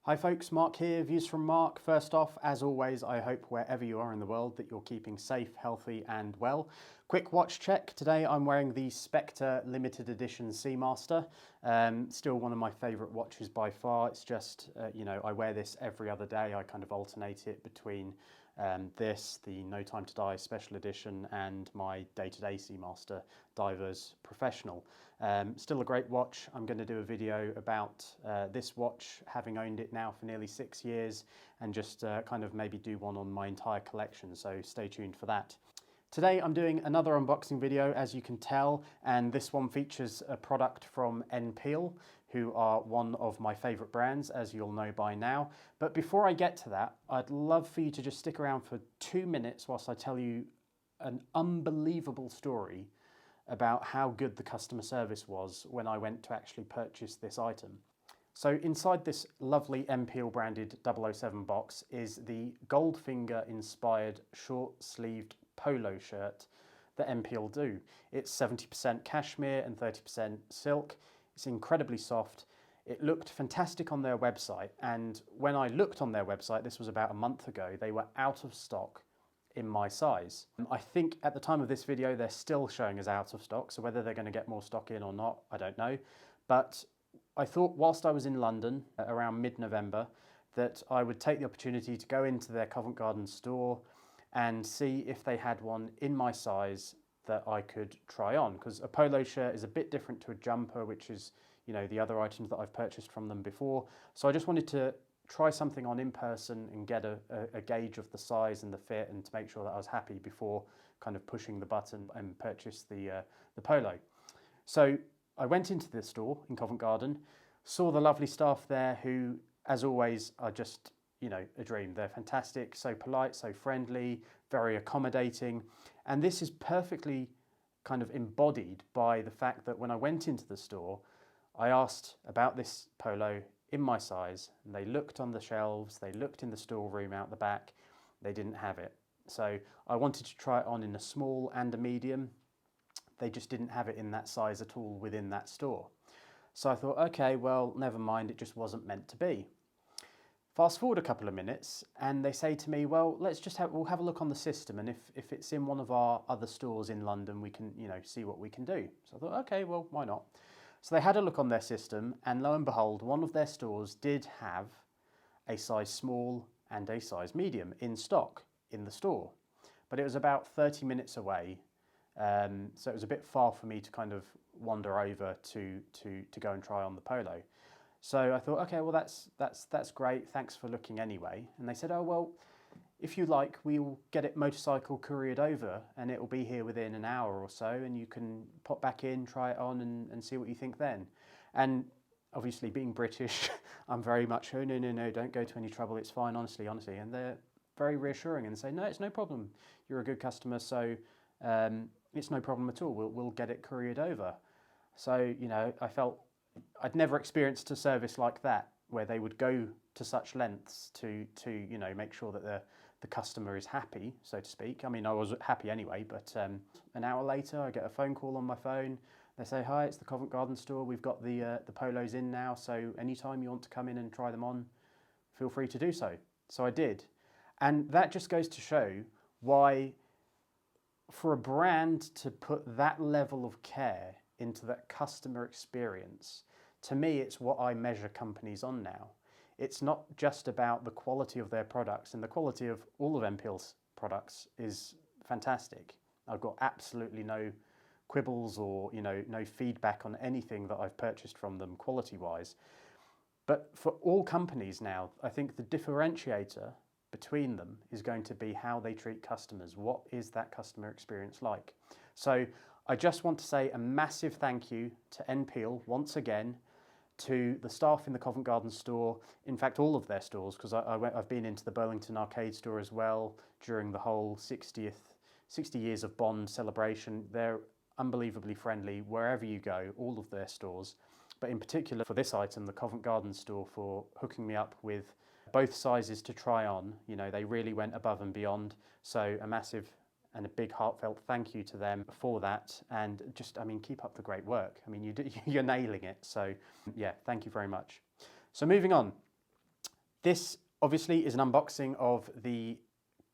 Hi folks, Mark here, Views from Mark. First off, as always, I hope wherever you are in the world that you're keeping safe, healthy and well. Quick watch check. Today I'm wearing the Spectre Limited Edition Seamaster. Still one of my favourite watches by far. It's just, I wear this every other day. I kind of alternate it between this, the No Time to Die Special Edition, and my day-to-day Seamaster Divers Professional. Still a great watch. I'm going to do a video about this watch, having owned it now for nearly 6 years, and just kind of maybe do one on my entire collection, so stay tuned for that. Today I'm doing another unboxing video, as you can tell, and this one features a product from N.Peal, who are one of my favourite brands, as you'll know by now. But before I get to that, I'd love for you to just stick around for 2 minutes whilst I tell you an unbelievable story about how good the customer service was when I went to actually purchase this item. So inside this lovely N.Peal branded 007 box is the Goldfinger inspired short-sleeved polo shirt that N.Peal do. It's 70% cashmere and 30% silk. It's incredibly soft. It looked fantastic on their website, and when I looked on their website, this was about a month ago, they were out of stock in my size. I think at the time of this video they're still showing as out of stock, so whether they're going to get more stock in or not, I don't know. But I thought whilst I was in London around mid-November that I would take the opportunity to go into their Covent Garden store and see if they had one in my size that I could try on, because a polo shirt is a bit different to a jumper, which is, the other items that I've purchased from them before. So I just wanted to try something on in person and get a gauge of the size and the fit, and to make sure that I was happy before kind of pushing the button and purchase the polo. So I went into the store in Covent Garden, saw the lovely staff there who, as always, are just, a dream. They're fantastic, so polite, so friendly, very accommodating. And this is perfectly kind of embodied by the fact that when I went into the store, I asked about this polo in my size, and they looked on the shelves, they looked in the storeroom out the back, they didn't have it. So I wanted to try it on in a small and a medium. They just didn't have it in that size at all within that store. So I thought, okay, well, never mind, it just wasn't meant to be. Fast forward a couple of minutes and they say to me, well, we'll have a look on the system, and if it's in one of our other stores in London, we can, see what we can do. So I thought, okay, well, why not? So they had a look on their system, and lo and behold, one of their stores did have a size small and a size medium in stock in the store. But it was about 30 minutes away, so it was a bit far for me to kind of wander over to go and try on the polo. So I thought, okay, well, that's great. Thanks for looking anyway. And they said, oh, well, if you like, we'll get it motorcycle couriered over, and it will be here within an hour or so, and you can pop back in, try it on, and see what you think then. And obviously, being British, I'm very much, oh, no, don't go to any trouble. It's fine, honestly. And they're very reassuring and say, no, it's no problem. You're a good customer, so it's no problem at all. We'll get it couriered over. So, I felt I'd never experienced a service like that, where they would go to such lengths to make sure that the customer is happy, so to speak. I mean, I was happy anyway, but an hour later I get a phone call on my phone. They say, hi, it's the Covent Garden store. We've got the polos in now, so anytime you want to come in and try them on, feel free to do so. So I did. And that just goes to show why, for a brand to put that level of care into that customer experience, to me, it's what I measure companies on now. It's not just about the quality of their products, and the quality of all of N.Peal's products is fantastic. I've got absolutely no quibbles or no feedback on anything that I've purchased from them quality-wise. But for all companies now, I think the differentiator between them is going to be how they treat customers. What is that customer experience like? So I just want to say a massive thank you to N.Peal once again, to the staff in the Covent Garden store, in fact all of their stores, because I've been into the Burlington Arcade store as well during the whole 60 years of Bond celebration. They're unbelievably friendly wherever you go, all of their stores. But in particular for this item, the Covent Garden store, for hooking me up with both sizes to try on. They really went above and beyond. So a massive and a big heartfelt thank you to them for that, and just, keep up the great work. You're nailing it, so yeah, thank you very much. So moving on, This obviously is an unboxing of the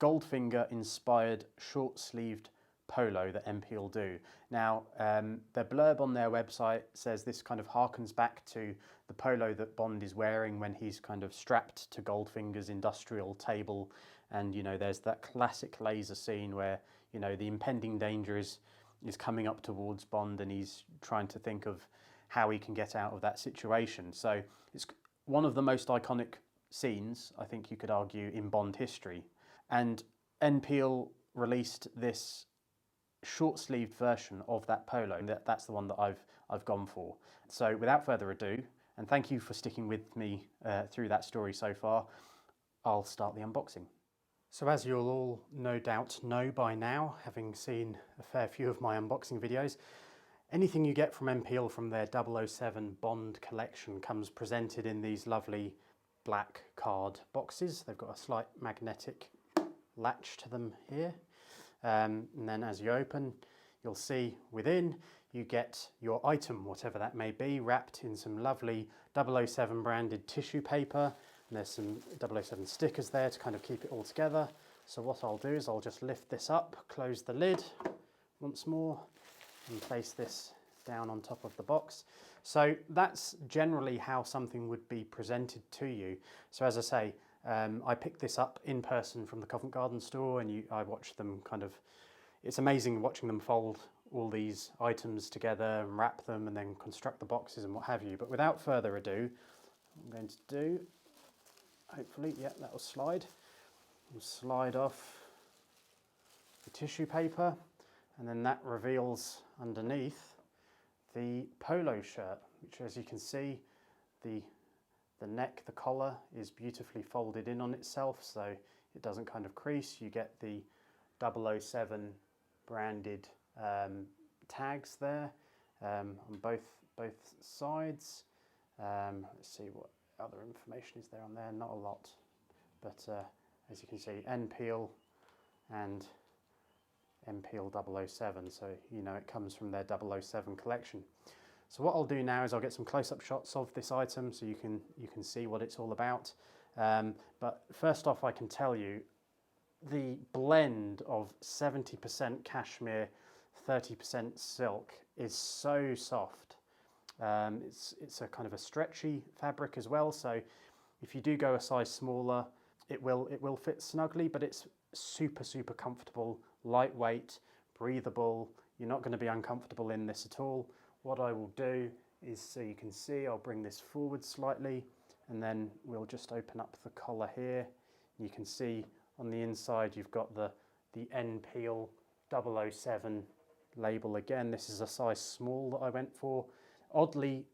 Goldfinger inspired short-sleeved polo that N.Peal do. Now, the blurb on their website says this kind of harkens back to the polo that Bond is wearing when he's kind of strapped to Goldfinger's industrial table, and there's that classic laser scene where the impending danger is coming up towards Bond, and he's trying to think of how he can get out of that situation. So it's one of the most iconic scenes, I think you could argue, in Bond history. And N.Peal released this short-sleeved version of that polo. That's the one that I've gone for. So without further ado, and thank you for sticking with me through that story so far, I'll start the unboxing. So as you'll all no doubt know by now, having seen a fair few of my unboxing videos, anything you get from N.Peal from their 007 Bond collection comes presented in these lovely black card boxes. They've got a slight magnetic latch to them here. And then as you open, you'll see within you get your item, whatever that may be, wrapped in some lovely 007 branded tissue paper. And there's some 007 stickers there to kind of keep it all together. So what I'll do is I'll just lift this up, close the lid once more, and place this down on top of the box. So that's generally how something would be presented to you. So as I say, I picked this up in person from the Covent Garden store, and I watched them it's amazing watching them fold all these items together and wrap them and then construct the boxes and what have you. But without further ado, I'm going to do, hopefully, yeah, that will slide. We'll slide off the tissue paper, and then that reveals underneath the polo shirt, which, as you can see, the neck, the collar is beautifully folded in on itself, so it doesn't kind of crease. You get the 007 branded tags there on both sides. Let's see what other information is there on there. Not a lot, but as you can see, N.Peal and N.Peal 007, so it comes from their 007 collection. So what I'll do now is I'll get some close-up shots of this item so you can see what it's all about. But first off, I can tell you the blend of 70% cashmere, 30% silk is so soft. It's a kind of a stretchy fabric as well, so if you do go a size smaller, it will fit snugly, but it's super comfortable, lightweight, breathable. You're not going to be uncomfortable in this at all. What I will do is, so you can see, I'll bring this forward slightly, and then we'll just open up the collar here. You can see on the inside you've got the N.Peal 007 label again. This is a size small that I went for. Oddly,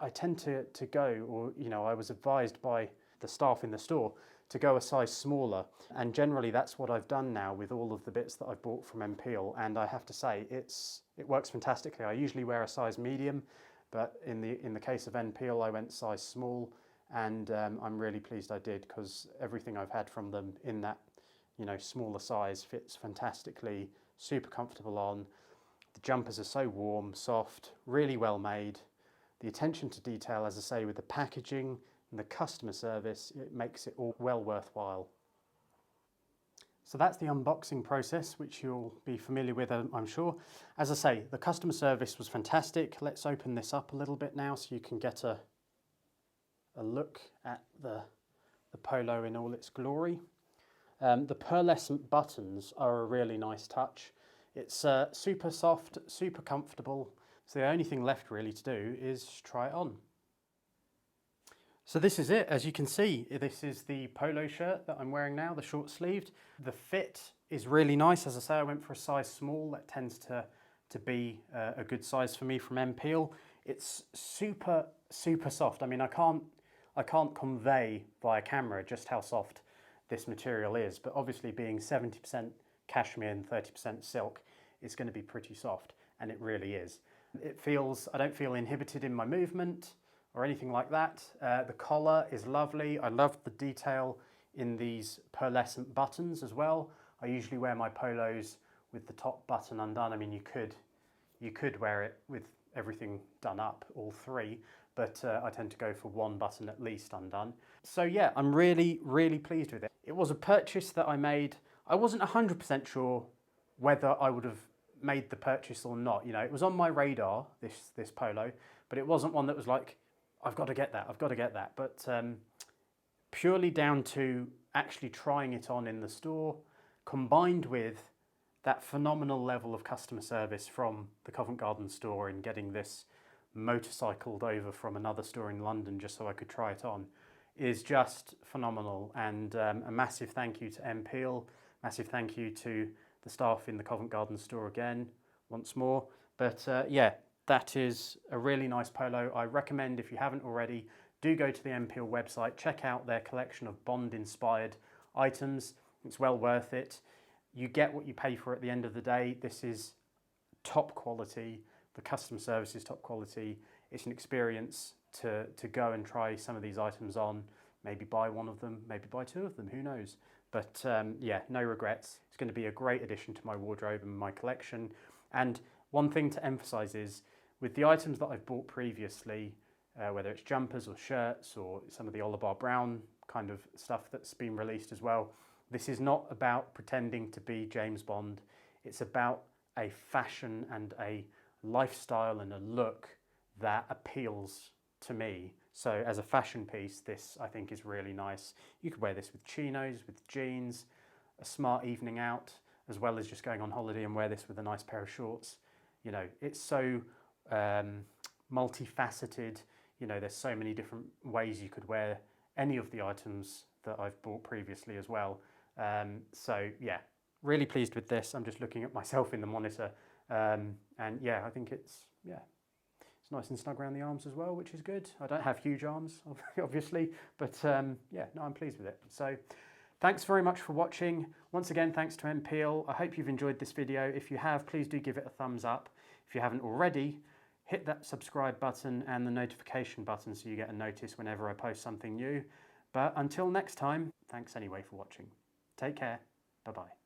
I tend to go, or I was advised by the staff in the store to go a size smaller, and generally that's what I've done now with all of the bits that I've bought from N.Peal, and I have to say it works fantastically. I usually wear a size medium, but in the case of N.Peal I went size small, and I'm really pleased I did, because everything I've had from them in that smaller size fits fantastically, super comfortable on. The jumpers are so warm, soft, really well made. The attention to detail, as I say, with the packaging and the customer service, it makes it all well worthwhile. So that's the unboxing process, which you'll be familiar with, I'm sure. As I say, the customer service was fantastic. Let's open this up a little bit now so you can get a look at the polo in all its glory. The pearlescent buttons are a really nice touch. It's super soft, super comfortable. So the only thing left really to do is try it on. So this is it. As you can see, this is the polo shirt that I'm wearing now, the short sleeved. The fit is really nice. As I say, I went for a size small. That tends to be a good size for me from N.Peal. It's super soft. I mean, I can't convey via camera just how soft this material is, but obviously being 70% cashmere and 30% silk, it's going to be pretty soft, and it really is. I don't feel inhibited in my movement or anything like that. The collar is lovely. I love the detail in these pearlescent buttons as well. I usually wear my polos with the top button undone. I mean, you could You could wear it with everything done up, all three, but I tend to go for one button at least undone. So yeah, I'm really, really pleased with it. It was a purchase that I made. I wasn't 100% sure whether I would have made the purchase or not. You know, it was on my radar, this polo, but it wasn't one that was like, I've got to get that, I've got to get that. But purely down to actually trying it on in the store, combined with that phenomenal level of customer service from the Covent Garden store in getting this motorcycled over from another store in London just so I could try it on, is just phenomenal. And a massive thank you to NPeal, massive thank you to the staff in the Covent Garden store again, once more. But yeah, that is a really nice polo. I recommend, if you haven't already, do go to the NPeal website, check out their collection of Bond-inspired items. It's well worth it. You get what you pay for at the end of the day. This is top quality. The customer service is top quality. It's an experience to go and try some of these items on. Maybe buy one of them, maybe buy two of them, who knows? But yeah, no regrets. It's going to be a great addition to my wardrobe and my collection. And one thing to emphasize is, with the items that I've bought previously, whether it's jumpers or shirts or some of the Oliver Brown kind of stuff that's been released as well, this is not about pretending to be James Bond. It's about a fashion and a lifestyle and a look that appeals to me. So as a fashion piece, this I think is really nice. You could wear this with chinos, with jeans, a smart evening out, as well as just going on holiday and wear this with a nice pair of shorts. You know, it's so multifaceted. You know, there's so many different ways you could wear any of the items that I've bought previously as well. So yeah, really pleased with this. I'm just looking at myself in the monitor, and yeah, I think it's nice and snug around the arms as well, which is good. I don't have huge arms, obviously, but yeah, no, I'm pleased with it. So thanks very much for watching. Once again, thanks to NPeal. I hope you've enjoyed this video. If you have, please do give it a thumbs up. If you haven't already, hit that subscribe button and the notification button so you get a notice whenever I post something new. But until next time, thanks anyway for watching. Take care. Bye-bye.